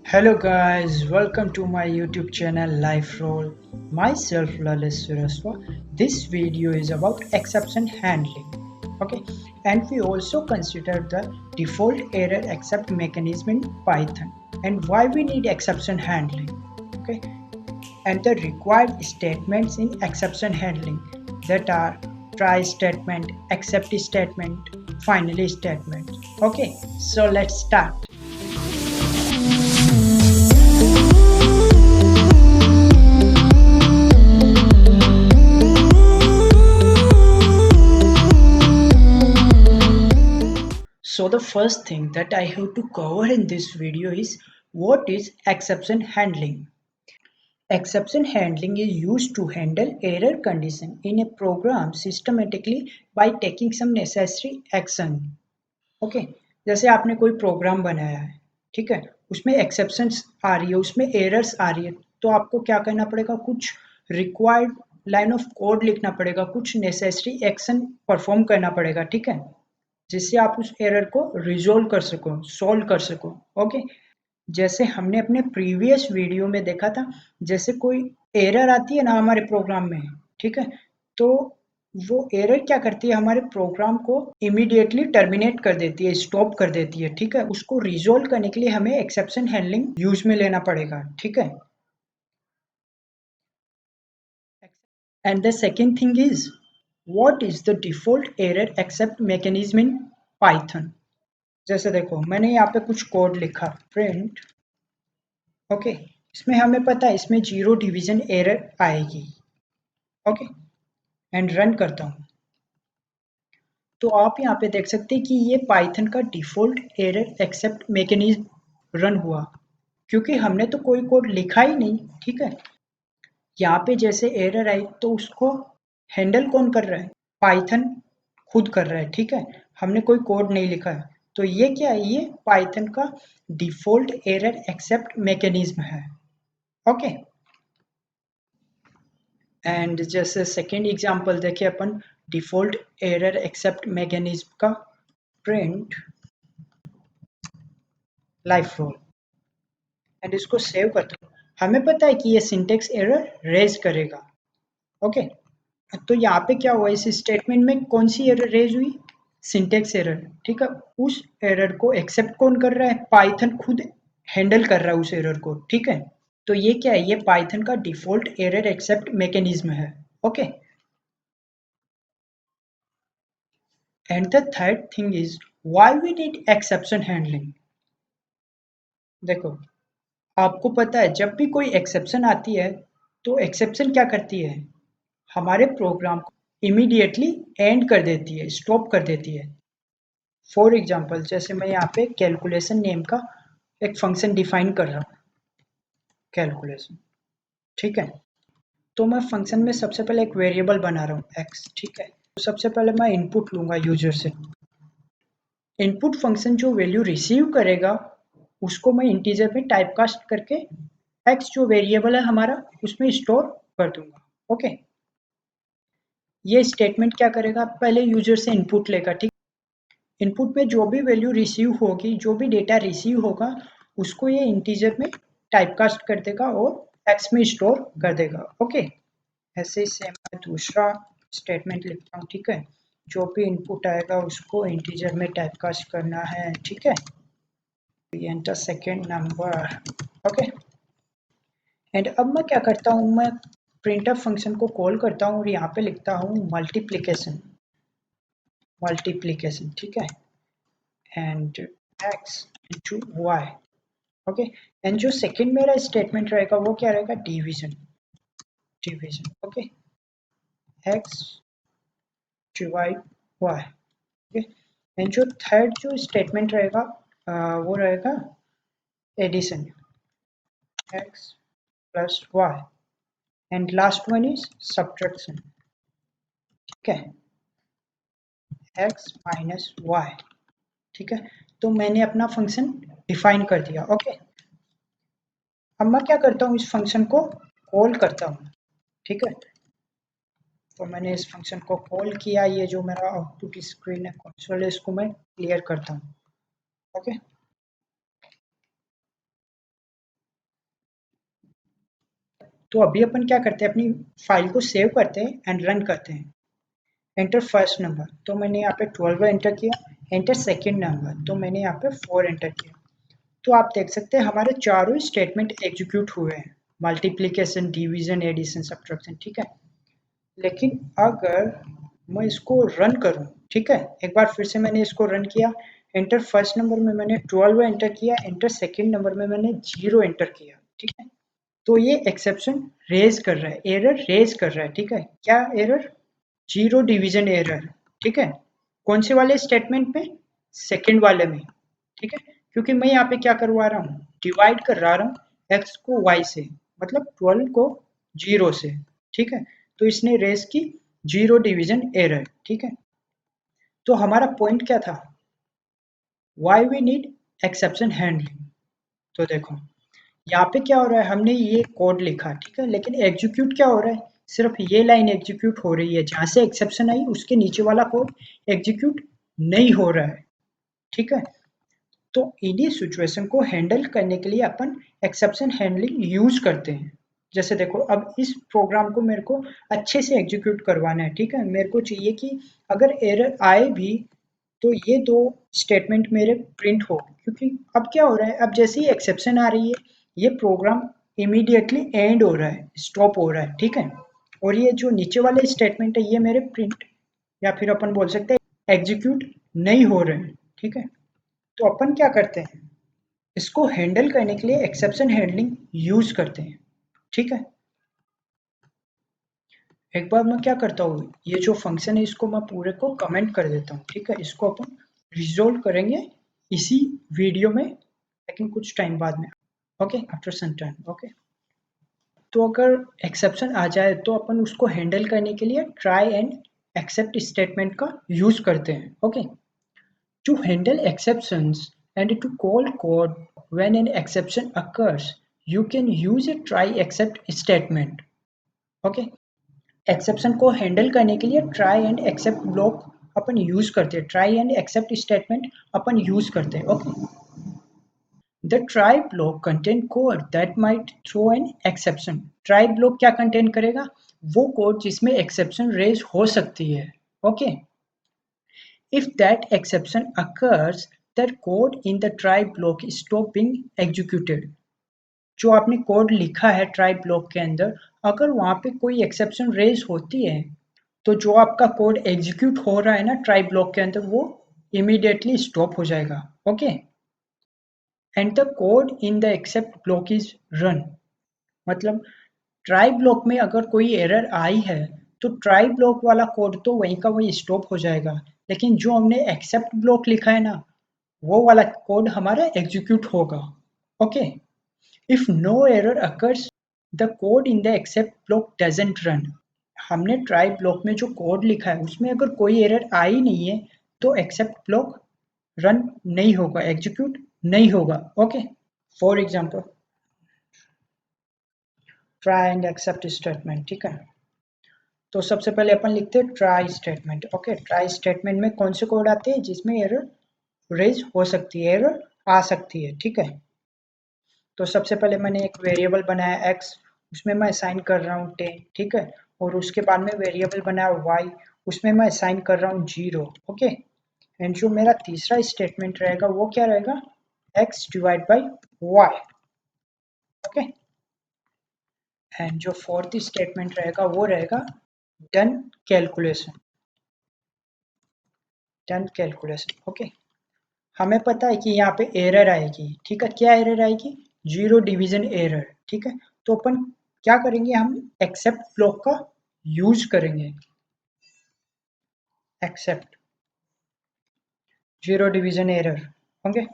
Hello guys, welcome to my YouTube channel Life Role. Myself Lalit Suraswa. This video is about exception handling. Okay, and we also consider the default error accept mechanism in Python and why we need exception handling. Okay, and the required statements in exception handling that are try statement, accept statement, finally statement. Okay, so let's start. So the first thing that I have to cover in this video is what is exception handling. Exception handling is used to handle error condition in a program systematically by taking some necessary action. Okay जैसे आपने कोई programme बनाया है, ठीक है, उसमें exceptions आ रही है, उसमें एरर्स आ रही है, तो आपको क्या करना पड़ेगा, कुछ रिक्वायर्ड लाइन ऑफ कोड लिखना पड़ेगा, कुछ नेसेसरी एक्शन परफॉर्म करना पड़ेगा, ठीक है, जिससे आप उस एरर को रिजोल्व कर सको, सॉल्व कर सको। ओके, जैसे हमने अपने प्रीवियस वीडियो में देखा था, जैसे कोई एरर आती है ना हमारे प्रोग्राम में, ठीक है, तो वो एरर क्या करती है, हमारे प्रोग्राम को इमीडिएटली टर्मिनेट कर देती है, स्टॉप कर देती है, ठीक है, उसको रिजोल्व करने के लिए हमें एक्सेप्शन हैंडलिंग यूज में लेना पड़ेगा, ठीक है। And the second thing is what is the default error except mechanism in Python. जैसे देखो मैंने यहाँ पे कुछ कोड लिखा प्रिंट, ओके, इसमें हमें पता है इसमें जीरो डिवीजन एरर आएगी। ओके, एंड रन करता हूँ तो आप यहाँ पे देख सकते हैं कि ये पाइथन का default error except mechanism run हुआ, क्योंकि हमने तो कोई कोड लिखा ही नहीं, ठीक है। यहाँ पे जैसे एरर आई तो उसको हैंडल कौन कर रहा है, पाइथन खुद कर रहा है, ठीक है, हमने कोई कोड नहीं लिखा है। तो ये क्या है, ये पाइथन का डिफॉल्ट एरर एक्सेप्ट मैकेनिज्म है। ओके, एंड जैसे सेकेंड एग्जांपल देखें अपन, डिफॉल्ट एरर एक्सेप्ट मैकेनिज्म का प्रिंट लाइफ रोल, एंड इसको सेव करता हूँ। हमें पता है कि ये सिंटेक्स एरर रेज करेगा। ओके, तो यहाँ पे क्या हुआ, इस स्टेटमेंट में कौन सी एरर रेज हुई, सिंटेक्स एरर, ठीक है। उस एरर को एक्सेप्ट कौन कर रहा है, पाइथन खुद हैंडल कर रहा है उस एरर को, ठीक है। तो ये क्या है, ये पाइथन का डिफॉल्ट एरर एक्सेप्ट मैकेनिज्म है। Okay, and the third thing is why we need exception handling. देखो आपको पता है जब भी कोई एक्सेप्शन आती है तो एक्सेप्शन क्या करती है, हमारे प्रोग्राम को इमीडिएटली एंड कर देती है, स्टॉप कर देती है। फॉर एग्जांपल जैसे मैं यहाँ पे कैलकुलेशन नेम का एक फंक्शन डिफाइन कर रहा हूँ, कैलकुलेशन, ठीक है। तो मैं फंक्शन में सबसे पहले एक वेरिएबल बना रहा हूँ एक्स, ठीक है। तो सबसे पहले मैं इनपुट लूंगा यूजर से, इनपुट फंक्शन जो वैल्यू रिसीव करेगा उसको मैं इंटीजर में टाइपकास्ट करके एक्स जो वेरिएबल है हमारा उसमें स्टोर कर दूंगा। ओके, ये स्टेटमेंट क्या करेगा, पहले यूजर से इनपुट लेगा, ठीक, इनपुट में जो भी वैल्यू रिसीव होगी, जो भी डेटा रिसीव होगा, उसको ये इंटीजर में टाइपकास्ट कर देगा और एक्स में स्टोर कर देगा। ओके, ऐसे ही सेम मैं दूसरा स्टेटमेंट लिखता हूँ, ठीक है, जो भी इनपुट आएगा उसको इंटीजर में टाइपकास्ट करना है, ठीक है, enter second number. Okay, and अब मैं क्या करता हूँ, मैं प्रिंटफ फंक्शन को कॉल करता हूँ और यहाँ पे लिखता हूँ मल्टीप्लिकेशन, मल्टीप्लिकेशन, ठीक है, and x into y. Okay, and जो सेकेंड मेरा स्टेटमेंट रहेगा वो क्या रहेगा, division, division. Okay, x divide y. Okay, and जो थर्ड जो स्टेटमेंट रहेगा वो रहेगा addition, x plus y, and last one is subtraction, ठीक है, एक्स माइनस वाई, ठीक है। तो मैंने अपना फंक्शन डिफाइन कर दिया। ओके, अब मैं क्या करता हूँ, इस फंक्शन को कॉल करता हूँ, ठीक है। तो मैंने इस फंक्शन को कॉल किया, ये जो मेरा आउटपुट स्क्रीन है कंसोल है इसको मैं क्लियर करता हूँ। ओके, तो अभी अपन क्या करते हैं, अपनी फाइल को सेव करते हैं एंड रन करते हैं। एंटर फर्स्ट नंबर, तो मैंने यहाँ पे 12 एंटर किया। एंटर सेकेंड नंबर, तो मैंने यहाँ पे 4 एंटर किया। तो आप देख सकते हैं हमारे चारों स्टेटमेंट एग्जीक्यूट हुए हैं, मल्टीप्लिकेशन, डिवीजन, एडिशन, सब्ट्रैक्शन, ठीक है। लेकिन अगर मैं इसको रन करूं, ठीक है, एक बार फिर से मैंने इसको रन किया। एंटर फर्स्ट नंबर में मैंने 12 एंटर किया, एंटर सेकेंड नंबर में मैंने 0 एंटर किया, ठीक है। तो ये एक्सेप्शन रेज कर रहा है, एरर रेज कर रहा है, ठीक है। क्या एरर? 0 डिवीजन एरर, ठीक है। कौन से वाले स्टेटमेंट में? सेकेंड वाले में, ठीक है। क्योंकि मैं यहाँ पे क्या करवा रहा हूँ, डिवाइड कर रहा हूँ x को y से, मतलब 12 को 0 से, ठीक है। तो इसने रेस की 0 डिवीजन एरर, ठीक है। तो हमारा पॉइंट क्या था, why we need exception handling. तो देखो यहाँ पे क्या हो रहा है, हमने ये कोड लिखा, ठीक है, लेकिन एग्जीक्यूट क्या हो रहा है, सिर्फ ये लाइन एग्जीक्यूट हो रही है, जहां से एक्सेप्शन आई उसके नीचे वाला कोड एग्जीक्यूट नहीं हो रहा है, ठीक है। तो इन्हीं सिचुएशन को हैंडल करने के लिए अपन एक्सेप्शन हैंडलिंग यूज करते हैं। जैसे देखो अब इस प्रोग्राम को मेरे को अच्छे से एग्जीक्यूट करवाना है, ठीक है। मेरे को चाहिए कि अगर एरर आए भी तो ये दो स्टेटमेंट मेरे प्रिंट हो, क्योंकि अब क्या हो रहा है, अब जैसे ही एक्सेप्शन आ रही है ये प्रोग्राम इमीडिएटली एंड हो रहा है, स्टॉप हो रहा है, ठीक है। और ये जो नीचे वाले स्टेटमेंट है ये मेरे प्रिंट या फिर अपन बोल सकते हैं एग्जीक्यूट नहीं हो रहे हैं, ठीक है। तो अपन क्या करते हैं, इसको हैंडल करने के लिए एक्सेप्शन हैंडलिंग यूज करते हैं, ठीक है। एक बार मैं क्या करता हूँ, ये जो फंक्शन है इसको मैं पूरे को कमेंट कर देता हूँ, ठीक है। इसको अपन रिजोल्व करेंगे इसी वीडियो में, लेकिन कुछ टाइम बाद में, okay, after some time, okay. तो अगर एक्सेप्शन आ जाए तो अपन उसको हैंडल करने के लिए ट्राई एंड एक्सेप्ट स्टेटमेंट का यूज करते हैं, okay. To handle exceptions and to call code when an exception occurs, you can use a try except statement. Okay? Exception को हैंडल करने के लिए ट्राई एंड एक्सेप्ट ब्लॉक अपन use करते हैं, ट्राई एंड एक्सेप्ट स्टेटमेंट अपन use करते हैं, okay. The try block contain code that might throw an exception. Try block क्या कंटेन करेगा, वो कोड जिसमें एक्सेप्शन रेज हो सकती है, okay. If that exception occurs, that code in the try block stop being executed. जो आपने code लिखा है ट्राई ब्लॉक के अंदर, अगर वहां पे कोई एक्सेप्शन रेज होती है तो जो आपका कोड एग्जीक्यूट हो रहा है ना ट्राई ब्लॉक के अंदर, वो इमीडिएटली स्टॉप हो जाएगा, okay. And the code in the except block is run. मतलब ट्राई ब्लॉक में अगर कोई एरर आई है तो ट्राई ब्लॉक वाला कोड तो वहीं का वहीं स्टॉप हो जाएगा, लेकिन जो हमने एक्सेप्ट ब्लॉक लिखा है ना वो वाला कोड हमारा एग्जीक्यूट होगा, okay. If no error occurs the code in the except block doesn't run. हमने ट्राई ब्लॉक में जो कोड लिखा है उसमें अगर कोई एरर आई नहीं है तो एक्सेप्ट ब्लॉक रन नहीं होगा, एग्जीक्यूट नहीं होगा, okay. For example try and except statement, ठीक है। तो सबसे पहले अपन लिखते हैं try statement, okay. Try statement में कौन से कोड आते हैं जिसमें एरर रेज हो सकती है, एरर आ सकती है, ठीक है। तो सबसे पहले मैंने एक वेरिएबल बनाया x, उसमें मैं असाइन कर रहा हूँ 10, ठीक है। और उसके बाद में वेरिएबल बनाया y, उसमें मैं असाइन कर रहा हूँ 0, ओके। एंड जो मेरा तीसरा स्टेटमेंट रहेगा वो क्या रहेगा, x divide by y, okay. And जो फोर्थ स्टेटमेंट रहेगा वो रहेगा done calculation, done calculation, okay. हमें पता है कि यहाँ पे एरर आएगी, ठीक है। क्या एरर आएगी, 0 डिवीजन एरर, ठीक है। तो अपन क्या करेंगे, हम एक्सेप्ट ब्लॉक का यूज करेंगे, except 0 division error, okay.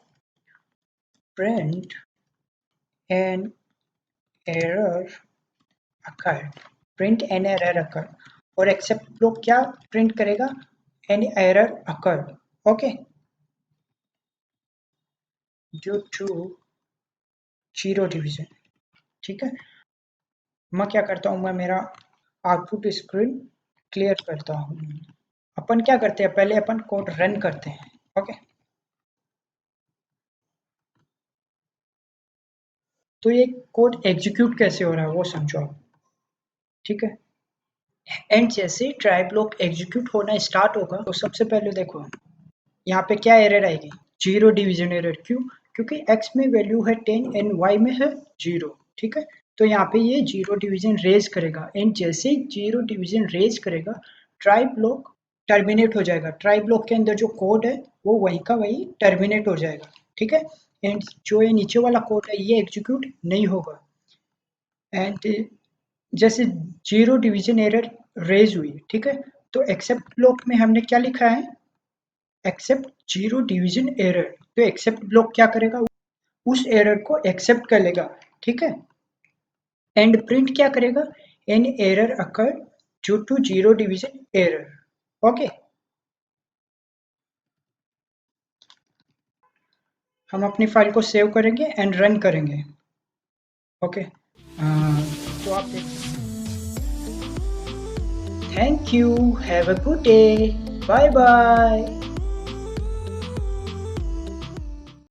Print an error occur, print an error occur. और एक्सेप्ट ब्लॉक क्या प्रिंट करेगा, an error occur, okay, due to 0 division, ठीक है। मैं क्या करता हूँ, मैं मेरा आउटपुट स्क्रीन क्लियर करता हूँ। अपन क्या करते हैं, पहले अपन कोड रन करते हैं, ओके। तो ये कोड एग्जीक्यूट कैसे हो रहा है वो समझो आप। ठीक है। एंड जैसे ट्राई ब्लॉक एग्जीक्यूट होना स्टार्ट होगा तो सबसे पहले देखो यहाँ पे क्या एरर आएगी, जीरो डिवीजन एरर। क्यों? क्योंकि x में वैल्यू है 10 एंड y में है 0। ठीक है, तो यहाँ पे ये जीरो डिवीजन रेज करेगा एंड जैसे ही जीरो डिवीजन रेज करेगा ट्राई ब्लॉक टर्मिनेट हो जाएगा। ट्राई ब्लॉक के अंदर जो कोड है वो वहीं का वहीं टर्मिनेट हो जाएगा। ठीक है, एंड जो ये नीचे वाला कोड है ये एग्जीक्यूट नहीं होगा। एंड जैसे जीरो डिवीजन एरर रेज हुई, ठीक है, तो एक्सेप्ट ब्लॉक में हमने क्या लिखा है, एक्सेप्ट जीरो डिवीजन एरर। तो एक्सेप्ट ब्लॉक क्या करेगा, उस एरर को एक्सेप्ट कर लेगा। ठीक है, एंड प्रिंट क्या करेगा, an error occur due to zero division error. Okay, हम अपनी फाइल को सेव करेंगे एंड रन करेंगे। ओके, तो आप देख सकते हैं। Thank you, have a good day, bye bye.